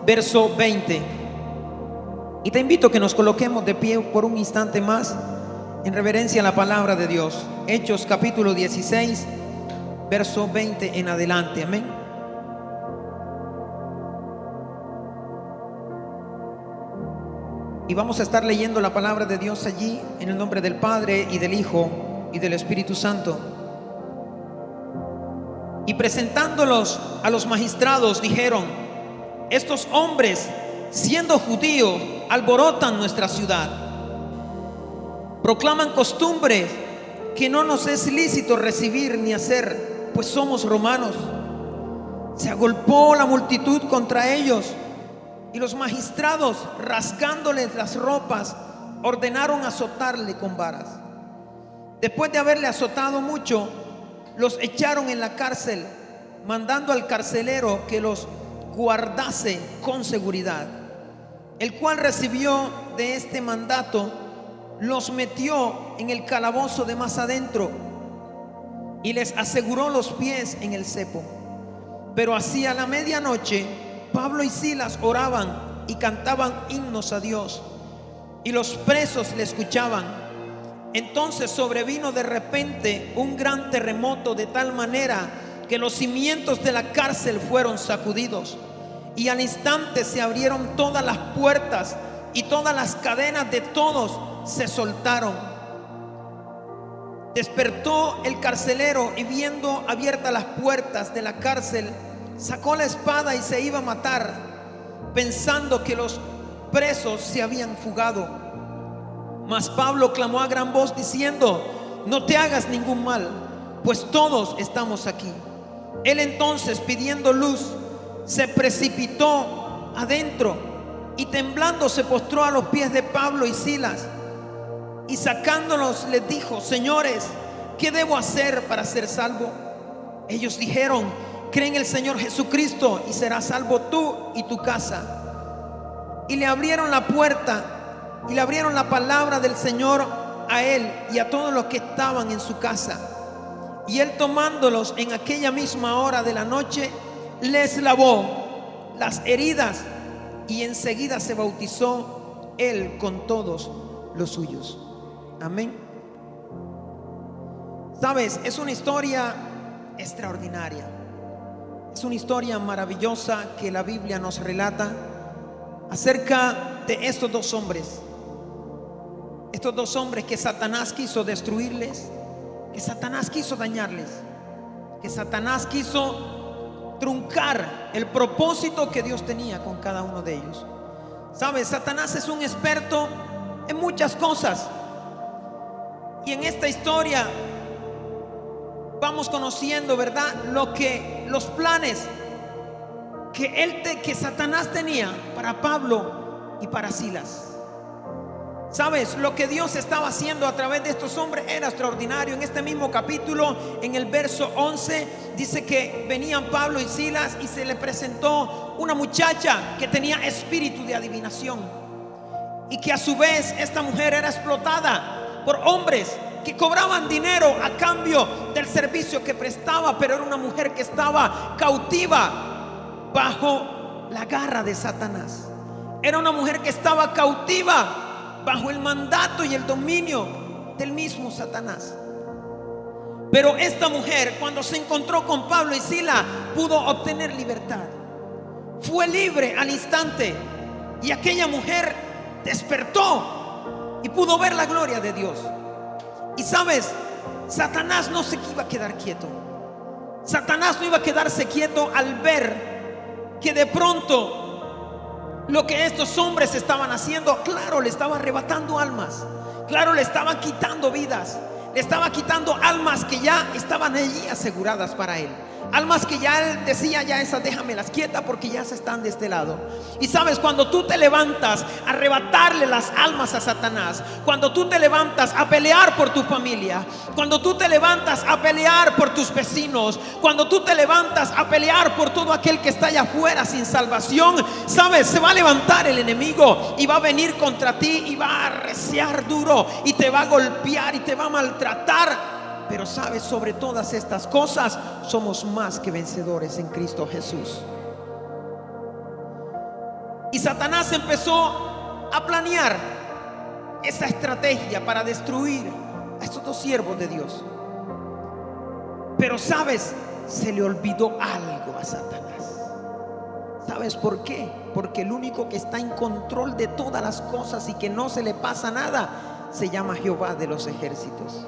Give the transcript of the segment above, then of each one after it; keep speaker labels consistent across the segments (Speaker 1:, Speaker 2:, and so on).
Speaker 1: verso 20. Y te invito a que nos coloquemos de pie por un instante más en reverencia a la palabra de Dios. Hechos capítulo 16, verso 20 en adelante. Amén. Y vamos a estar leyendo la palabra de Dios allí en el nombre del Padre y del Hijo y del Espíritu Santo. Y presentándolos a los magistrados dijeron: estos hombres, siendo judíos, alborotan nuestra ciudad, proclaman costumbres que no nos es lícito recibir ni hacer, pues somos romanos. Se agolpó la multitud contra ellos, y los magistrados, rasgándoles las ropas, ordenaron azotarle con varas. Después de haberle azotado mucho, los echaron en la cárcel, mandando al carcelero que los guardase con seguridad, el cual recibió de este mandato, los metió en el calabozo de más adentro y les aseguró los pies en el cepo. Pero hacia la medianoche Pablo y Silas oraban y cantaban himnos a Dios, y los presos le escuchaban. Entonces sobrevino de repente un gran terremoto, de tal manera que los cimientos de la cárcel fueron sacudidos, y al instante se abrieron todas las puertas, y todas las cadenas de todos se soltaron. Despertó el carcelero, y viendo abiertas las puertas de la cárcel, sacó la espada y se iba a matar, pensando que los presos se habían fugado. Mas Pablo clamó a gran voz diciendo: no te hagas ningún mal, pues todos estamos aquí. Él entonces, pidiendo luz, se precipitó adentro y temblando se postró a los pies de Pablo y Silas, y sacándolos les dijo: señores, ¿qué debo hacer para ser salvo? Ellos dijeron: cree en el Señor Jesucristo y serás salvo tú y tu casa. Y le abrieron la puerta y le abrieron la palabra del Señor a él y a todos los que estaban en su casa. Y él, tomándolos en aquella misma hora de la noche, les lavó las heridas, y enseguida se bautizó él con todos los suyos. Amén. Sabes, es una historia extraordinaria. Es una historia maravillosa que la Biblia nos relata acerca de estos dos hombres. Estos dos hombres que Satanás quiso destruirles, que Satanás quiso dañarles, que Satanás quiso truncar el propósito que Dios tenía con cada uno de ellos. Sabes, Satanás es un experto en muchas cosas, y en esta historia vamos conociendo, ¿verdad?, los planes que Satanás tenía para Pablo y para Silas. Sabes, lo que Dios estaba haciendo a través de estos hombres era extraordinario. En este mismo capítulo, en el verso 11, dice que venían Pablo y Silas y se le presentó una muchacha que tenía espíritu de adivinación, y que a su vez esta mujer era explotada por hombres que cobraban dinero a cambio del servicio que prestaba, pero era una mujer que estaba cautiva bajo la garra de Satanás. Era una mujer que estaba cautiva bajo el mandato y el dominio del mismo Satanás. Pero esta mujer, cuando se encontró con Pablo y Silas, pudo obtener libertad. Fue libre al instante, y aquella mujer despertó y pudo ver la gloria de Dios. Y sabes, Satanás no se iba a quedar quieto. Satanás no iba a quedarse quieto al ver que de pronto lo que estos hombres estaban haciendo, claro, le estaba arrebatando almas, claro, le estaban quitando vidas, le estaba quitando almas que ya estaban allí aseguradas para él. Almas que ya él decía: ya esas déjamelas quietas porque ya se están de este lado. Y sabes, cuando tú te levantas a arrebatarle las almas a Satanás, cuando tú te levantas a pelear por tu familia, cuando tú te levantas a pelear por tus vecinos, cuando tú te levantas a pelear por todo aquel que está allá afuera sin salvación, sabes, se va a levantar el enemigo y va a venir contra ti y va a arreciar duro y te va a golpear y te va a maltratar. Pero sabes, sobre todas estas cosas somos más que vencedores en Cristo Jesús. Y Satanás empezó a planear esa estrategia para destruir a estos dos siervos de Dios. Pero sabes, se le olvidó algo a Satanás. ¿Sabes por qué? Porque el único que está en control de todas las cosas y que no se le pasa nada se llama Jehová de los ejércitos.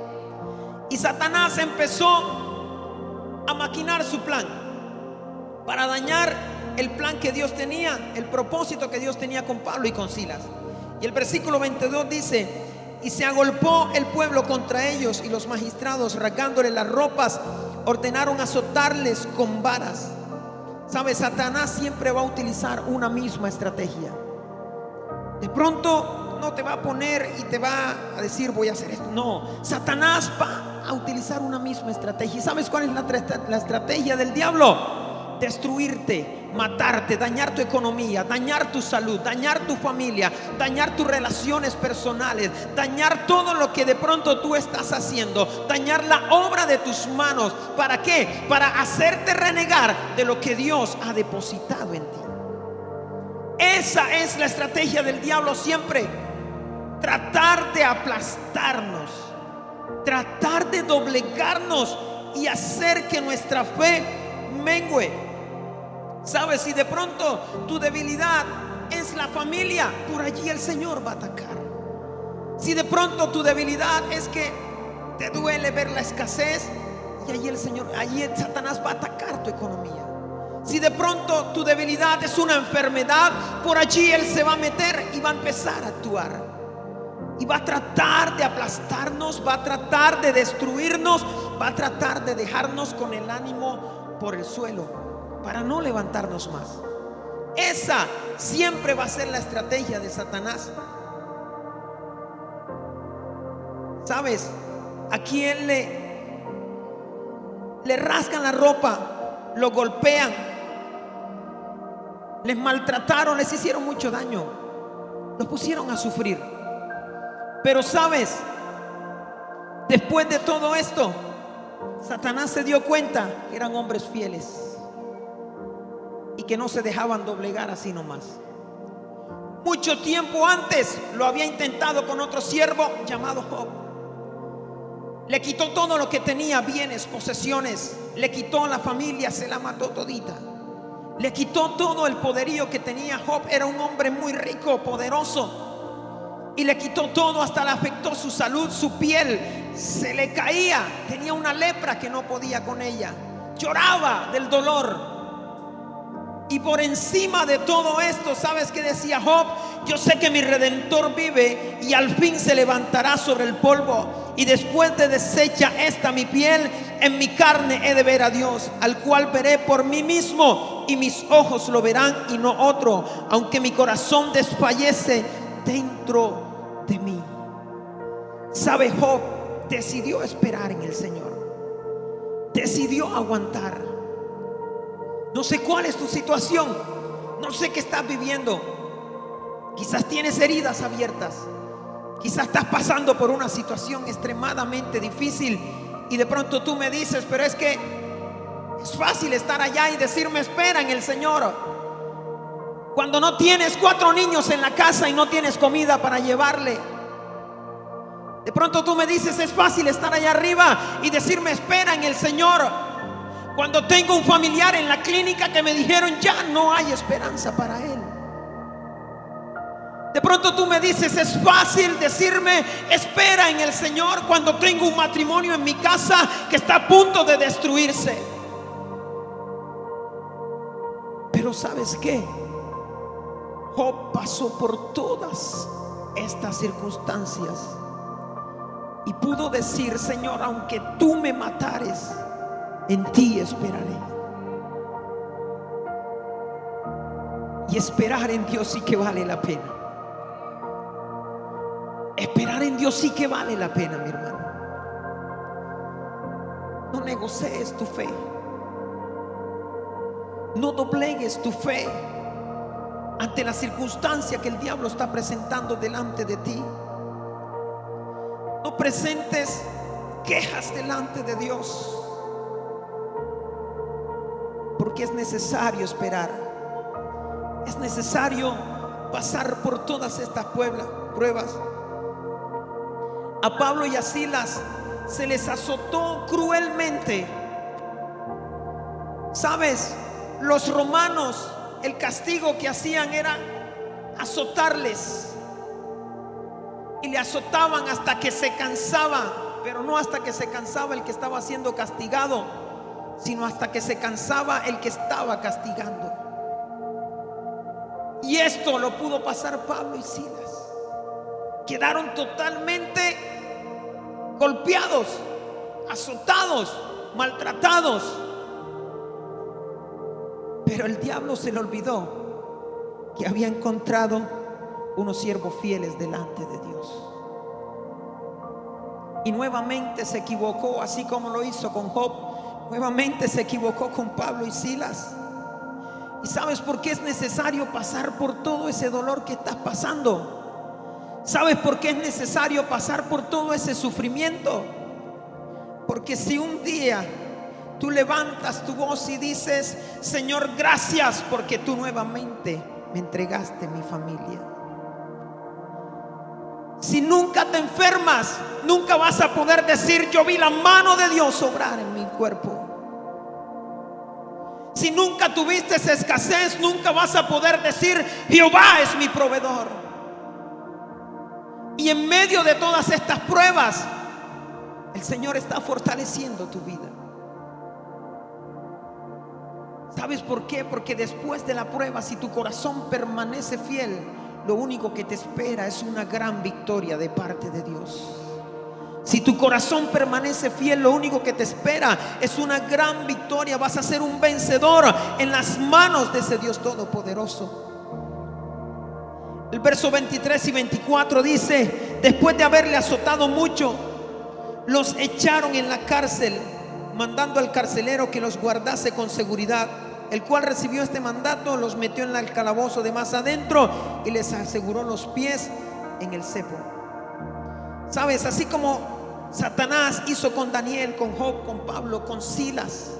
Speaker 1: Y Satanás empezó a maquinar su plan para dañar el plan que Dios tenía, el propósito que Dios tenía con Pablo y con Silas. Y el versículo 22 dice: y se agolpó el pueblo contra ellos, y los magistrados, rasgándoles las ropas, ordenaron azotarles con varas. ¿Sabes? Satanás siempre va a utilizar una misma estrategia. De pronto no te va a poner y te va a decir voy a hacer esto. No, Satanás va a utilizar una misma estrategia. ¿Y sabes cuál es la estrategia del diablo? Destruirte, matarte, dañar tu economía, dañar tu salud, dañar tu familia, dañar tus relaciones personales, dañar todo lo que de pronto tú estás haciendo, dañar la obra de tus manos. ¿Para qué? Para hacerte renegar de lo que Dios ha depositado en ti. Esa es la estrategia del diablo siempre: tratar de aplastarnos, tratar de doblegarnos y hacer que nuestra fe mengue. ¿Sabes? Si de pronto tu debilidad es la familia, por allí el Señor va a atacar. Si de pronto tu debilidad es que te duele ver la escasez, y allí Satanás va a atacar tu economía. Si de pronto tu debilidad es una enfermedad, por allí él se va a meter y va a empezar a actuar. Y va a tratar de aplastarnos, va a tratar de destruirnos, va a tratar de dejarnos con el ánimo por el suelo, para no levantarnos más. Esa siempre va a ser la estrategia de Satanás. ¿Sabes? A quien le rasgan la ropa, lo golpean, les maltrataron, les hicieron mucho daño, los pusieron a sufrir. Pero sabes, después de todo esto, Satanás se dio cuenta que eran hombres fieles y que no se dejaban doblegar así nomás. Mucho tiempo antes lo había intentado con otro siervo llamado Job. Le quitó todo lo que tenía, bienes, posesiones. Le quitó la familia, se la mató todita. Le quitó todo el poderío que tenía. Job era un hombre muy rico, poderoso, y le quitó todo, hasta le afectó su salud, su piel se le caía. Tenía una lepra que no podía con ella. Lloraba del dolor. Y por encima de todo esto, ¿sabes qué decía Job? Yo sé que mi Redentor vive y al fin se levantará sobre el polvo. Y después de deshecha esta mi piel, en mi carne he de ver a Dios, al cual veré por mí mismo, y mis ojos lo verán y no otro, aunque mi corazón desfallece dentro de mí. ¿Sabe? Job decidió esperar en el Señor, decidió aguantar. No sé cuál es tu situación, no sé qué estás viviendo. Quizás tienes heridas abiertas, quizás estás pasando por una situación extremadamente difícil, y de pronto tú me dices, pero es que es fácil estar allá y decirme espera en el Señor, cuando no tienes 4 niños en la casa y no tienes comida para llevarle. De pronto tú me dices, es fácil estar allá arriba y decirme espera en el Señor, cuando tengo un familiar en la clínica que me dijeron ya no hay esperanza para él. De pronto tú me dices, es fácil decirme espera en el Señor, cuando tengo un matrimonio en mi casa que está a punto de destruirse. Pero ¿sabes qué? Job pasó por todas estas circunstancias y pudo decir, Señor, aunque tú me matares, en ti esperaré. Y esperar en Dios sí que vale la pena. Esperar en Dios sí que vale la pena, mi hermano. No negocies tu fe. No doblegues tu fe ante la circunstancia que el diablo está presentando delante de ti. No presentes quejas delante de Dios, porque es necesario esperar. Es necesario pasar por todas estas pruebas. A Pablo y a Silas se les azotó cruelmente. ¿Sabes? Los romanos, el castigo que hacían era azotarles. Y le azotaban hasta que se cansaba, pero no hasta que se cansaba el que estaba siendo castigado, sino hasta que se cansaba el que estaba castigando. Y esto lo pudo pasar Pablo y Silas. Quedaron totalmente golpeados, azotados, maltratados. Pero el diablo se le olvidó que había encontrado unos siervos fieles delante de Dios. Y nuevamente se equivocó, así como lo hizo con Job. Nuevamente se equivocó con Pablo y Silas. ¿Y sabes por qué es necesario pasar por todo ese dolor que estás pasando? ¿Sabes por qué es necesario pasar por todo ese sufrimiento? Porque si un día tú levantas tu voz y dices: Señor, gracias porque tú nuevamente me entregaste mi familia. Si nunca te enfermas, nunca vas a poder decir: yo vi la mano de Dios obrar en mi cuerpo. Si nunca tuviste esa escasez, nunca vas a poder decir: Jehová es mi proveedor. Y en medio de todas estas pruebas, el Señor está fortaleciendo tu vida. ¿Sabes por qué? Porque después de la prueba, si tu corazón permanece fiel, lo único que te espera es una gran victoria de parte de Dios. Si tu corazón permanece fiel, lo único que te espera es una gran victoria. Vas a ser un vencedor en las manos de ese Dios todopoderoso. El verso 23 y 24 dice: después de haberle azotado mucho, los echaron en la cárcel, mandando al carcelero que los guardase con seguridad, el cual recibió este mandato, los metió en el calabozo de más adentro y les aseguró los pies en el cepo. Sabes, así como Satanás hizo con Daniel, con Job, con Pablo, con Silas,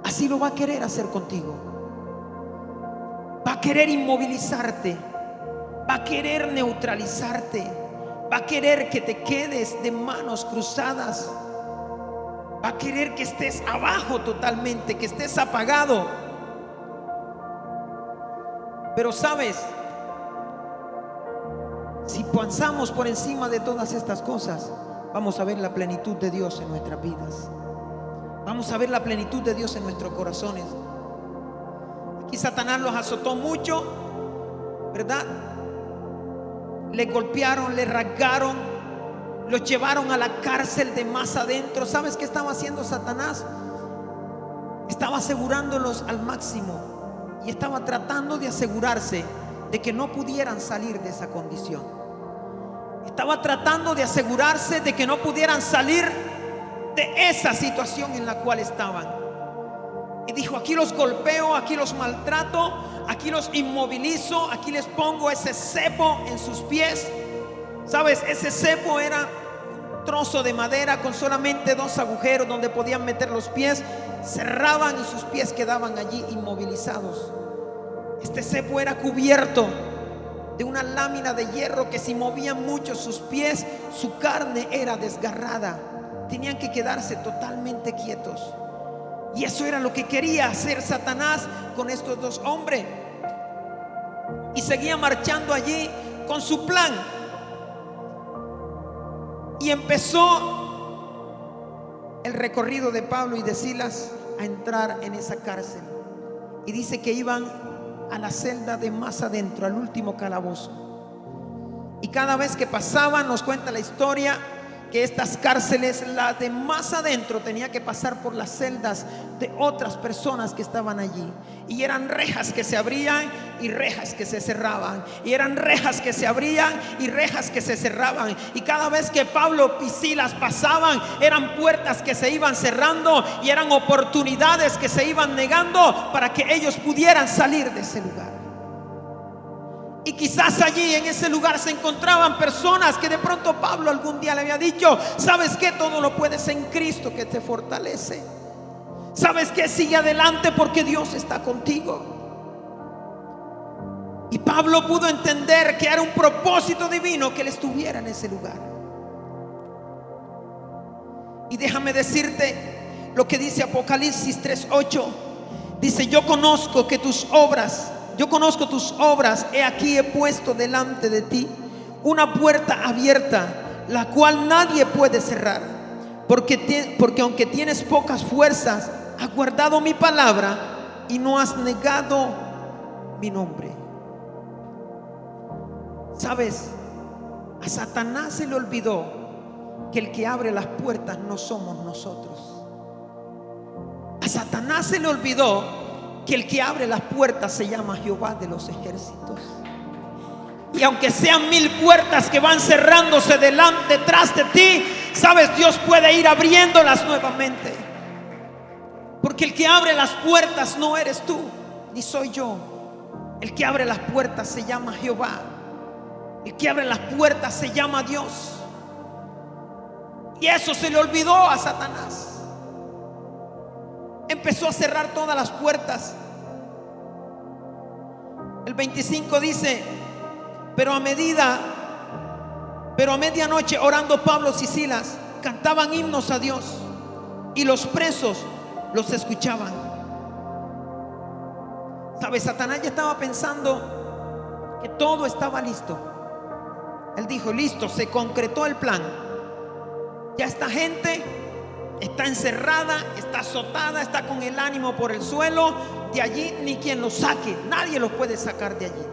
Speaker 1: así lo va a querer hacer contigo. Va a querer inmovilizarte, va a querer neutralizarte, va a querer que te quedes de manos cruzadas, va a querer que estés abajo totalmente, que estés apagado. Pero sabes, si pasamos por encima de todas estas cosas, vamos a ver la plenitud de Dios en nuestras vidas. Vamos a ver la plenitud de Dios en nuestros corazones. Aquí Satanás los azotó mucho, ¿verdad? Le golpearon, le rasgaron, los llevaron a la cárcel de más adentro. ¿Sabes qué estaba haciendo Satanás? Estaba asegurándolos al máximo y estaba tratando de asegurarse de que no pudieran salir de esa condición. Estaba tratando de asegurarse de que no pudieran salir de esa situación en la cual estaban. Y dijo: aquí los golpeo, aquí los maltrato, aquí los inmovilizo, aquí les pongo ese cepo en sus pies. ¿Sabes? Ese cepo era un trozo de madera con solamente 2 agujeros donde podían meter los pies. Cerraban y sus pies quedaban allí inmovilizados. Este cepo era cubierto de una lámina de hierro que si movían mucho sus pies, su carne era desgarrada. Tenían que quedarse totalmente quietos. Y eso era lo que quería hacer Satanás con estos 2 hombres. Y seguía marchando allí con su plan. Y empezó el recorrido de Pablo y de Silas a entrar en esa cárcel. Y dice que iban a la celda de más adentro, al último calabozo. Y cada vez que pasaban, nos cuenta la historia, que estas cárceles, la de más adentro, tenía que pasar por las celdas de otras personas que estaban allí. Y eran rejas que se abrían y rejas que se cerraban. Y eran rejas que se abrían y rejas que se cerraban. Y cada vez que Pablo y Silas pasaban, eran puertas que se iban cerrando y eran oportunidades que se iban negando para que ellos pudieran salir de ese lugar. Y quizás allí en ese lugar se encontraban personas que de pronto Pablo algún día le había dicho: ¿sabes qué? Todo lo puedes en Cristo que te fortalece. ¿Sabes qué? Sigue adelante porque Dios está contigo. Y Pablo pudo entender que era un propósito divino que él estuviera en ese lugar. Y déjame decirte lo que dice Apocalipsis 3:8. Dice: yo conozco tus obras, he aquí he puesto delante de ti una puerta abierta, la cual nadie puede cerrar, porque aunque tienes pocas fuerzas, has guardado mi palabra y no has negado mi nombre. ¿Sabes? A Satanás se le olvidó que el que abre las puertas no somos nosotros. A Satanás se le olvidó que el que abre las puertas se llama Jehová de los ejércitos. Y aunque sean 1000 puertas que van cerrándose detrás de ti, sabes, Dios puede ir abriéndolas nuevamente. Porque el que abre las puertas no eres tú, ni soy yo. El que abre las puertas se llama Jehová. El que abre las puertas se llama Dios. Y eso se le olvidó a Satanás. Empezó a cerrar todas las puertas. El 25 dice: pero a medianoche, orando Pablo y Silas, cantaban himnos a Dios, y los presos los escuchaban. ¿Sabes? Satanás ya estaba pensando que todo estaba listo. Él dijo: listo, se concretó el plan. Ya esta gente está encerrada, está azotada, está con el ánimo por el suelo. De allí ni quien los saque, nadie los puede sacar de allí.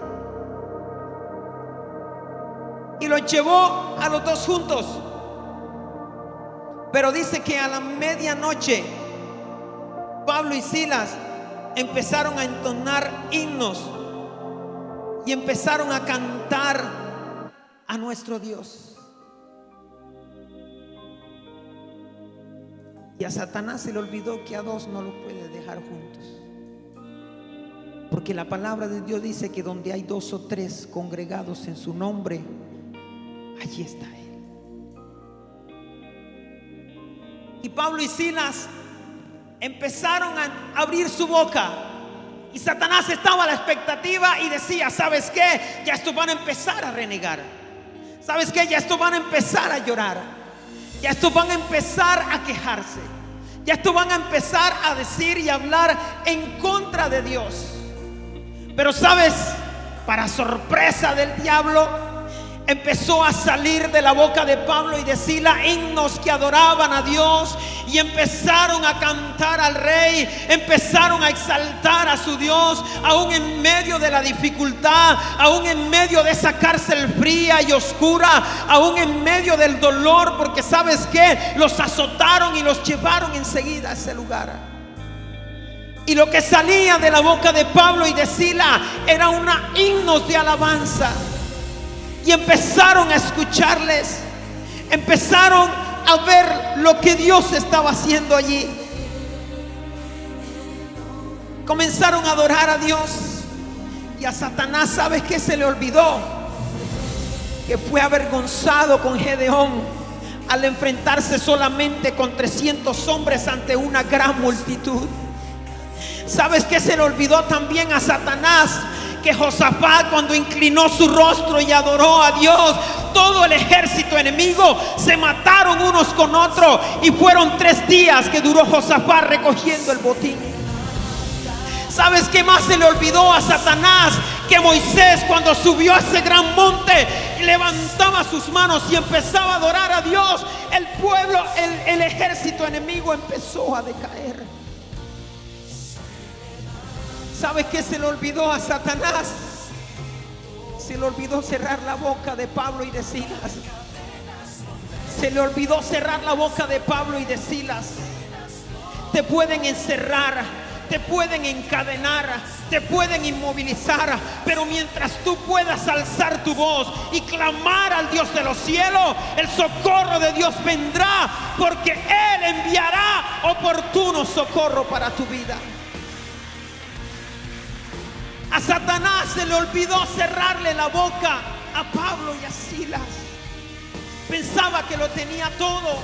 Speaker 1: Y los llevó a los dos juntos. Pero dice que a la medianoche Pablo y Silas empezaron a entonar himnos y empezaron a cantar a nuestro Dios. Y a Satanás se le olvidó que a dos no los puede dejar juntos, porque la palabra de Dios dice que donde hay 2 o 3 congregados en su nombre, allí está Él. Y Pablo y Silas empezaron a abrir su boca, y Satanás estaba a la expectativa y decía: ¿sabes qué? Ya estos van a empezar a renegar. ¿Sabes qué? Ya estos van a empezar a llorar. Ya estos van a empezar a quejarse. Ya estos van a empezar a decir y hablar en contra de Dios. Pero ¿sabes? Para sorpresa del diablo, empezó a salir de la boca de Pablo y de Silas himnos que adoraban a Dios, y empezaron a cantar al Rey, empezaron a exaltar a su Dios, aún en medio de la dificultad, aún en medio de esa cárcel fría y oscura, aún en medio del dolor, porque ¿sabes qué? Los azotaron y los llevaron enseguida a ese lugar. Y lo que salía de la boca de Pablo y de Silas era una himnos de alabanza. Y empezaron a escucharles, empezaron a ver lo que Dios estaba haciendo allí. Comenzaron a adorar a Dios. Y a Satanás, ¿sabes qué se le olvidó? Que fue avergonzado con Gedeón al enfrentarse solamente con 300 hombres ante una gran multitud. ¿Sabes qué se le olvidó también a Satanás? Que Josafat, cuando inclinó su rostro y adoró a Dios, todo el ejército enemigo se mataron unos con otros, y fueron 3 días que duró Josafat recogiendo el botín. ¿Sabes qué más se le olvidó a Satanás? Que Moisés, cuando subió a ese gran monte, levantaba sus manos y empezaba a adorar a Dios. El pueblo, el ejército enemigo empezó a decaer. ¿Sabes qué se le olvidó a Satanás? Se le olvidó cerrar la boca de Pablo y de Silas. Se le olvidó cerrar la boca de Pablo y de Silas. Te pueden encerrar, te pueden encadenar, te pueden inmovilizar, pero mientras tú puedas alzar tu voz y clamar al Dios de los cielos, el socorro de Dios vendrá, porque Él enviará oportuno socorro para tu vida. A Satanás se le olvidó cerrarle la boca a Pablo y a Silas. Pensaba que lo tenía todo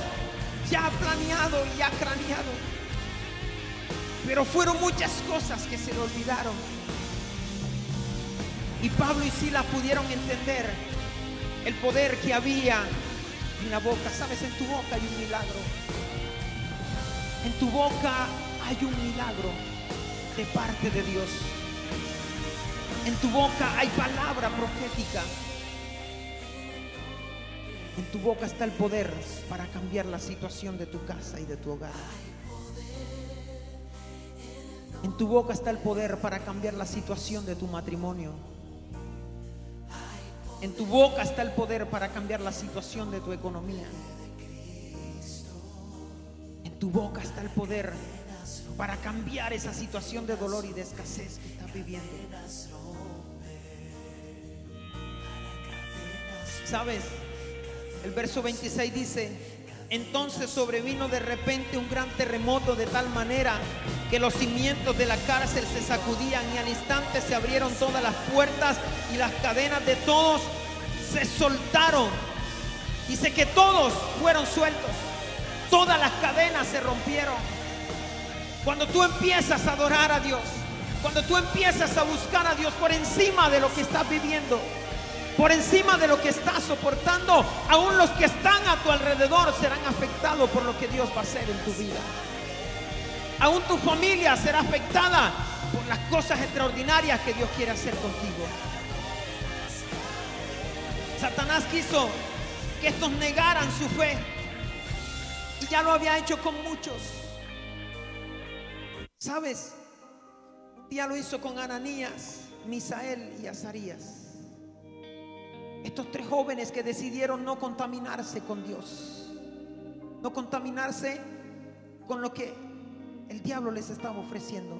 Speaker 1: ya planeado y ya craneado, pero fueron muchas cosas que se le olvidaron. Y Pablo y Silas pudieron entender el poder que había en la boca. Sabes, en tu boca hay un milagro. En tu boca hay un milagro de parte de Dios. En tu boca hay palabra profética. En tu boca está el poder para cambiar la situación de tu casa y de tu hogar. En tu boca está el poder para cambiar la situación de tu matrimonio. En tu boca está el poder para cambiar la situación de tu economía. En tu boca está el poder para cambiar esa situación de dolor y de escasez que estás viviendo. ¿Sabes? El verso 26 dice: entonces sobrevino de repente un gran terremoto, de tal manera que los cimientos de la cárcel se sacudían, y al instante se abrieron todas las puertas y las cadenas de todos se soltaron. Dice que todos fueron sueltos, todas las cadenas se rompieron. Cuando tú empiezas a adorar a Dios, cuando tú empiezas a buscar a Dios por encima de lo que estás viviendo, por encima de lo que estás soportando, aún los que están a tu alrededor serán afectados por lo que Dios va a hacer en tu vida. Aún tu familia será afectada por las cosas extraordinarias que Dios quiere hacer contigo. Satanás quiso que estos negaran su fe, y ya lo había hecho con muchos. ¿Sabes? Un día lo hizo con Ananías, Misael y Azarías. Estos tres jóvenes que decidieron no contaminarse con Dios, no contaminarse con lo que el diablo les estaba ofreciendo.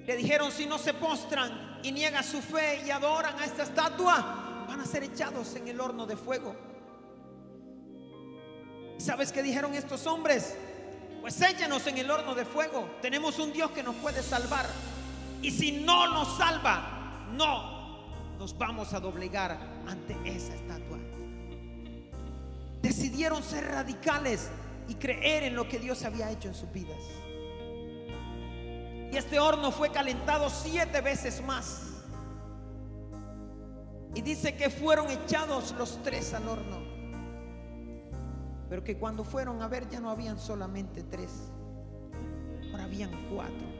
Speaker 1: Le dijeron: si no se postran y niegan su fe y adoran a esta estatua, van a ser echados en el horno de fuego. ¿Sabes qué dijeron estos hombres? Pues échenos en el horno de fuego. Tenemos un Dios que nos puede salvar, y si no nos salva, no nos vamos a doblegar ante esa estatua. Decidieron ser radicales y creer en lo que Dios había hecho en sus vidas. Y este horno fue calentado 7 veces más. Y dice que fueron echados los tres al horno. Pero que cuando fueron a ver, ya no habían solamente 3, ahora habían 4.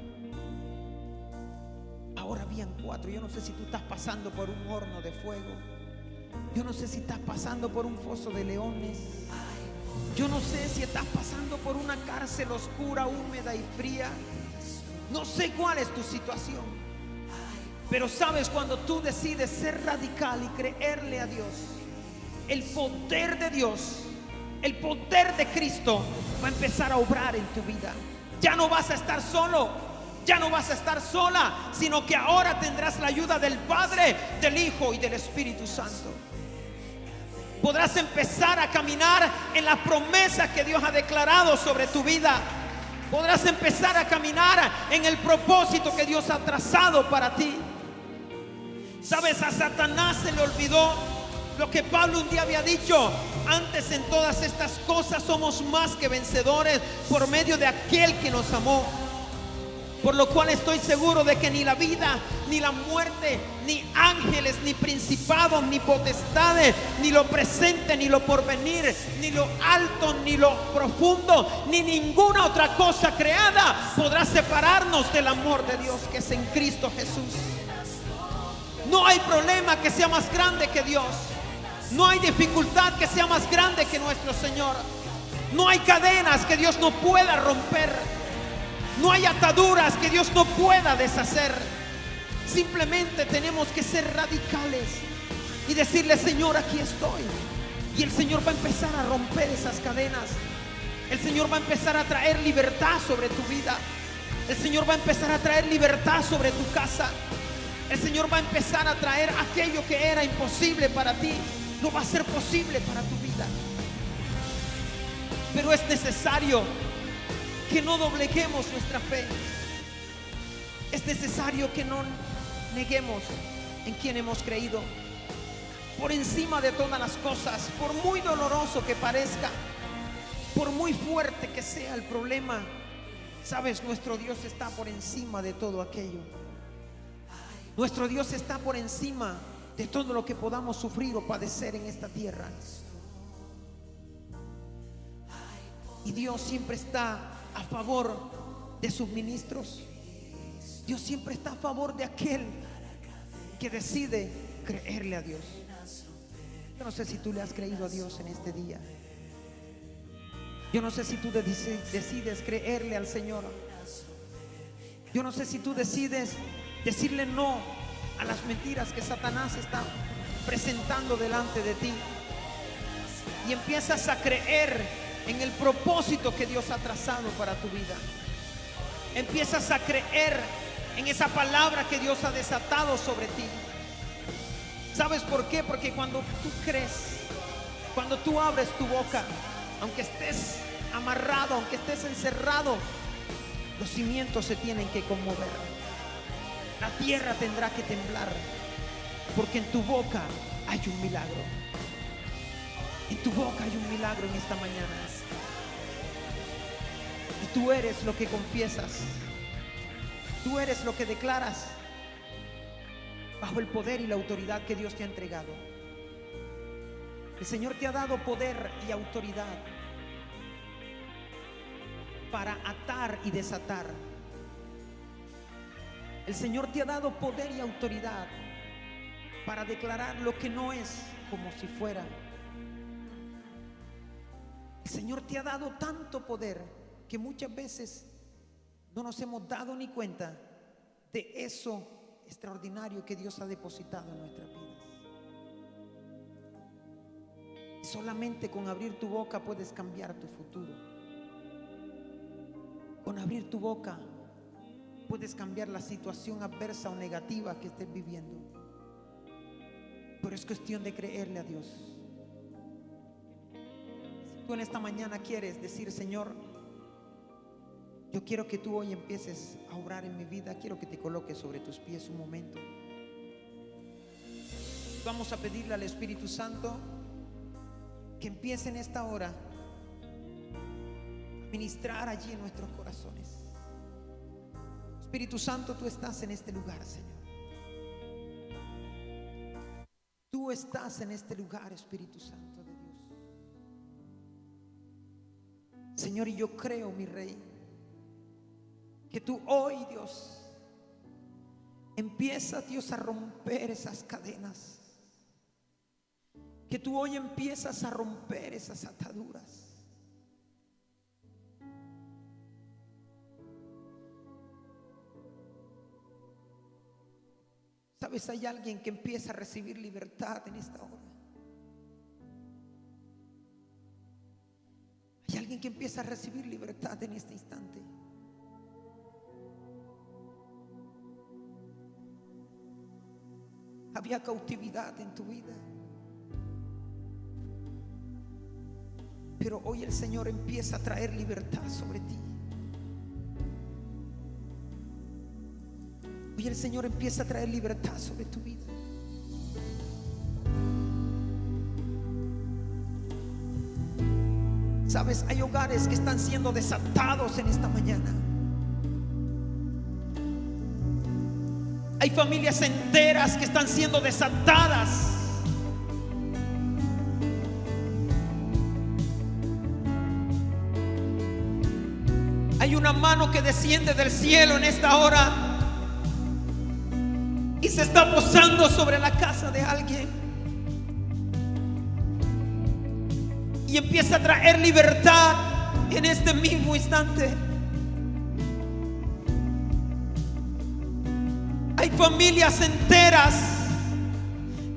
Speaker 1: Ahora habían 4. Yo no sé si tú estás pasando por un horno de fuego. Yo no sé si estás pasando por un foso de leones. Yo no sé si estás pasando por una cárcel oscura, húmeda y fría. No sé cuál es tu situación. Pero sabes, cuando tú decides ser radical y creerle a Dios, el poder de Dios, el poder de Cristo va a empezar a obrar en tu vida. Ya no vas a estar solo, ya no vas a estar sola, sino que ahora tendrás la ayuda del Padre, del Hijo y del Espíritu Santo. Podrás empezar a caminar en las promesas que Dios ha declarado sobre tu vida. Podrás empezar a caminar en el propósito que Dios ha trazado para ti. Sabes, a Satanás se le olvidó lo que Pablo un día había dicho: antes en todas estas cosas somos más que vencedores por medio de aquel que nos amó. Por lo cual estoy seguro de que ni la vida, ni la muerte, ni ángeles, ni principados, ni potestades, ni lo presente, ni lo porvenir, ni lo alto, ni lo profundo, ni ninguna otra cosa creada podrá separarnos del amor de Dios que es en Cristo Jesús. No hay problema que sea más grande que Dios. No hay dificultad que sea más grande que nuestro Señor. No hay cadenas que Dios no pueda romper. No hay ataduras que Dios no pueda deshacer. Simplemente tenemos que ser radicales y decirle: Señor, aquí estoy. Y el Señor va a empezar a romper esas cadenas. El Señor va a empezar a traer libertad sobre tu vida. El Señor va a empezar a traer libertad sobre tu casa. El Señor va a empezar a traer aquello que era imposible para ti, lo va a ser posible para tu vida. Pero es necesario que no dobleguemos nuestra fe. Es necesario que no neguemos en quien hemos creído. Por encima de todas las cosas, por muy doloroso que parezca, por muy fuerte que sea el problema, sabes, nuestro Dios está por encima de todo aquello. Nuestro Dios está por encima de todo lo que podamos sufrir o padecer en esta tierra. Y Dios siempre está a favor de sus ministros. Dios siempre está a favor de aquel que decide creerle a Dios. Yo no sé si tú le has creído a Dios en este día. Yo no sé si tú decides creerle al Señor. Yo no sé si tú decides decirle no a las mentiras que Satanás está presentando delante de ti, y empiezas a creer en el propósito que Dios ha trazado para tu vida. Empiezas a creer en esa palabra que Dios ha desatado sobre ti. ¿Sabes por qué? Porque cuando tú crees, cuando tú abres tu boca, aunque estés amarrado, aunque estés encerrado, los cimientos se tienen que conmover. La tierra tendrá que temblar, porque en tu boca hay un milagro. En tu boca hay un milagro en esta mañana. Y tú eres lo que confiesas. Tú eres lo que declaras bajo el poder y la autoridad que Dios te ha entregado. El Señor te ha dado poder y autoridad para atar y desatar. El Señor te ha dado poder y autoridad para declarar lo que no es como si fuera. El Señor te ha dado tanto poder que muchas veces no nos hemos dado ni cuenta de eso extraordinario que Dios ha depositado en nuestras vidas. Solamente con abrir tu boca puedes cambiar tu futuro. Con abrir tu boca puedes cambiar la situación adversa o negativa que estés viviendo. Pero es cuestión de creerle a Dios. Si tú en esta mañana quieres decir: Señor, yo quiero que tú hoy empieces a obrar en mi vida, quiero que te coloques sobre tus pies un momento. Vamos a pedirle al Espíritu Santo que empiece en esta hora a ministrar allí en nuestros corazones. Espíritu Santo, tú estás en este lugar, Señor. Tú estás en este lugar, Espíritu Santo de Dios. Señor, y yo creo, mi Rey, que tú hoy, Dios, empiezas, Dios, a romper esas cadenas. Que tú hoy empiezas a romper esas ataduras. Sabes, hay alguien que empieza a recibir libertad en esta hora. Hay alguien que empieza a recibir libertad en este instante. Había cautividad en tu vida, pero hoy el Señor empieza a traer libertad sobre ti. Hoy el Señor empieza a traer libertad sobre tu vida. Sabes, hay hogares que están siendo desatados en esta mañana. Hay familias enteras que están siendo desatadas. Hay una mano que desciende del cielo en esta hora y se está posando sobre la casa de alguien y empieza a traer libertad en este mismo instante. Hay familias enteras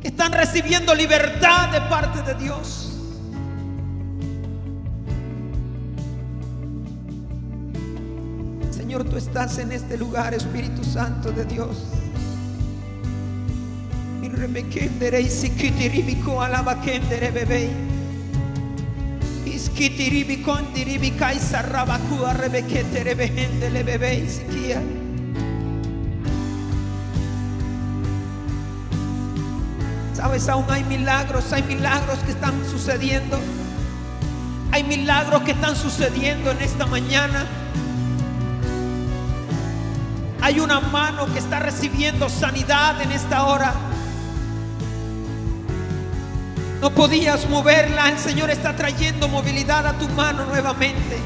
Speaker 1: que están recibiendo libertad de parte de Dios. Señor, tú estás en este lugar, Espíritu Santo de Dios. Sabes, aún hay milagros que están sucediendo. Hay milagros que están sucediendo en esta mañana. Hay una mano que está recibiendo sanidad en esta hora. No podías moverla, el Señor está trayendo movilidad a tu mano nuevamente.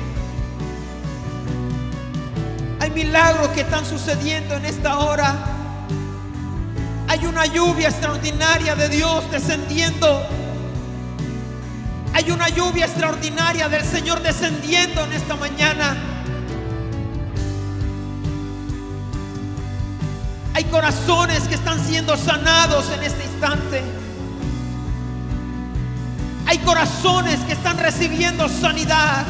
Speaker 1: Hay milagros que están sucediendo en esta hora. Hay una lluvia extraordinaria de Dios descendiendo. Hay una lluvia extraordinaria del Señor descendiendo en esta mañana. Hay corazones que están siendo sanados en este instante. Hay corazones que están recibiendo sanidad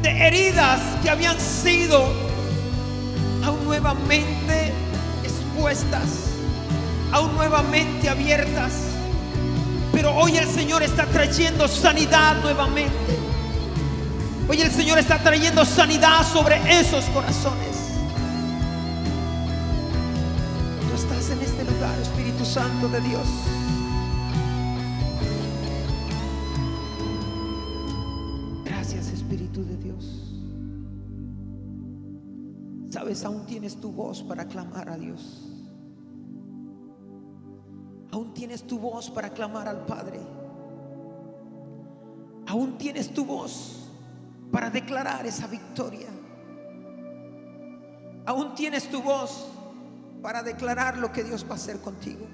Speaker 1: de heridas que habían sido aún nuevamente expuestas, aún nuevamente abiertas. Pero hoy el Señor está trayendo sanidad nuevamente. Hoy el Señor está trayendo sanidad sobre esos corazones. Tú estás en este lugar, Espíritu Santo de Dios. Gracias, Espíritu de Dios. Sabes, aún tienes tu voz para clamar a Dios. Aún tienes tu voz para clamar al Padre. Aún tienes tu voz para declarar esa victoria. Aún tienes tu voz para declarar lo que Dios va a hacer contigo.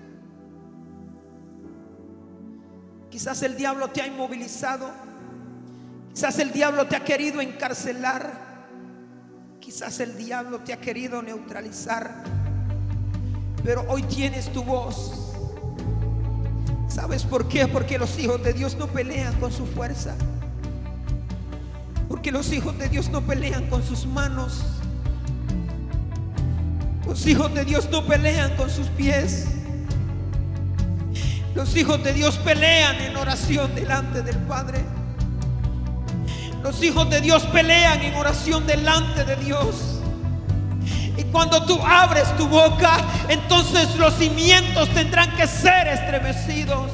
Speaker 1: Quizás el diablo te ha inmovilizado. Quizás el diablo te ha querido encarcelar. Quizás el diablo te ha querido neutralizar. Pero hoy tienes tu voz. ¿Sabes por qué? Porque los hijos de Dios no pelean con su fuerza. Porque los hijos de Dios no pelean con sus manos. Los hijos de Dios no pelean con sus pies. Los hijos de Dios pelean en oración delante del Padre. Los hijos de Dios pelean en oración delante de Dios. Y cuando tú abres tu boca, entonces los cimientos tendrán que ser estremecidos.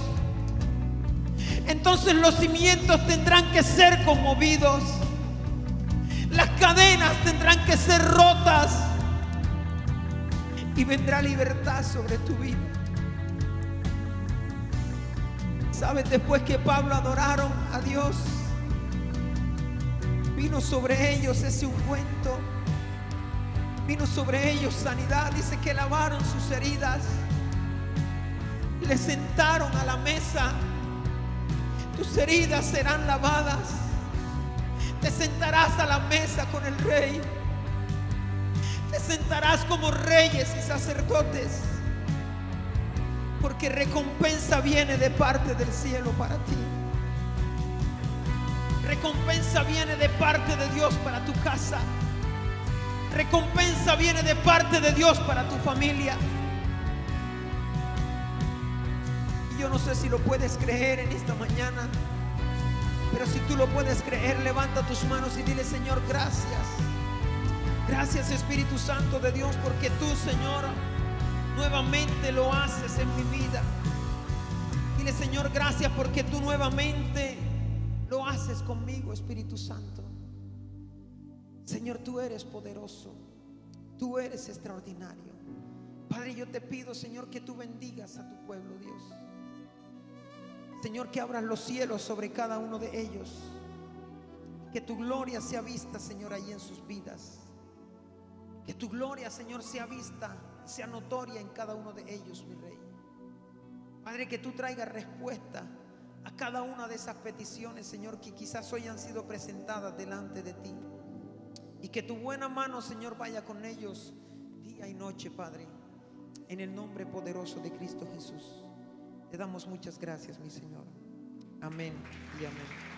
Speaker 1: Entonces los cimientos tendrán que ser conmovidos. Las cadenas tendrán que ser rotas. Y vendrá libertad sobre tu vida. ¿Sabes? Después que Pablo adoraron a Dios, vino sobre ellos ese ungüento. Vino sobre ellos sanidad. Dice que lavaron sus heridas. Le sentaron a la mesa. Tus heridas serán lavadas. Te sentarás a la mesa con el Rey. Te sentarás como reyes y sacerdotes. Porque recompensa viene de parte del cielo para ti. Recompensa viene de parte de Dios para tu casa. Recompensa viene de parte de Dios para tu familia. Y yo no sé si lo puedes creer en esta mañana, pero si tú lo puedes creer, levanta tus manos y dile: Señor, gracias. Gracias, Espíritu Santo de Dios, porque tú, Señor, nuevamente lo haces en mi vida. Dile: Señor, gracias porque tú nuevamente lo haces conmigo, Espíritu Santo. Señor, tú eres poderoso, tú eres extraordinario. Padre, yo te pido, Señor, que tú bendigas a tu pueblo, Dios. Señor, que abras los cielos sobre cada uno de ellos. Que tu gloria sea vista, Señor, allí en sus vidas. Que tu gloria, Señor, sea vista, sea notoria en cada uno de ellos, mi Rey. Padre, que tú traigas respuesta a cada una de esas peticiones, Señor, que quizás hoy han sido presentadas delante de ti. Y que tu buena mano, Señor, vaya con ellos día y noche, Padre. En el nombre poderoso de Cristo Jesús. Te damos muchas gracias, mi Señor. Amén y amén.